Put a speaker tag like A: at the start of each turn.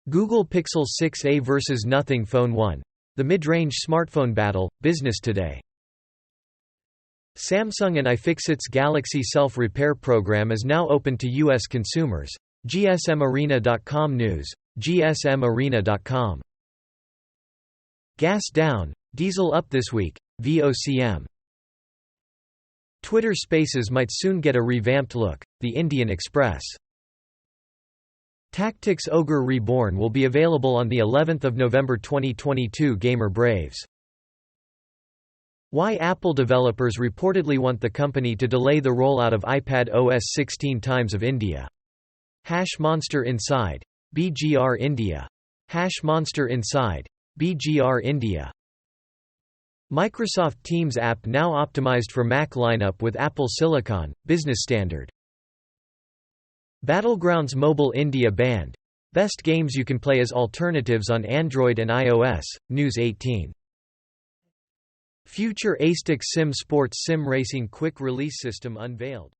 A: Google Pixel 6a vs Nothing Phone 1. The Midrange Smartphone Battle, Business Today. Samsung and iFixit's Galaxy self-repair program is now open to U.S. consumers. GSMArena.com News. GSMArena.com. Gas down, diesel up this week. VOCM. Twitter Spaces might soon get a revamped look. The Indian Express. Tactics Ogre Reborn will be available on the 11th of November 2022. Gamer Braves. Why Apple developers reportedly want the company to delay the rollout of iPad OS 16 times of India. #Monster Inside. BGR India. #Monster Inside. BGR India. Microsoft Teams app now optimized for Mac lineup with Apple Silicon, business standard. Battlegrounds Mobile India banned. Best games you can play as alternatives on Android and iOS. News 18. Future ASTIC Sim Sports Sim Racing Quick Release System unveiled.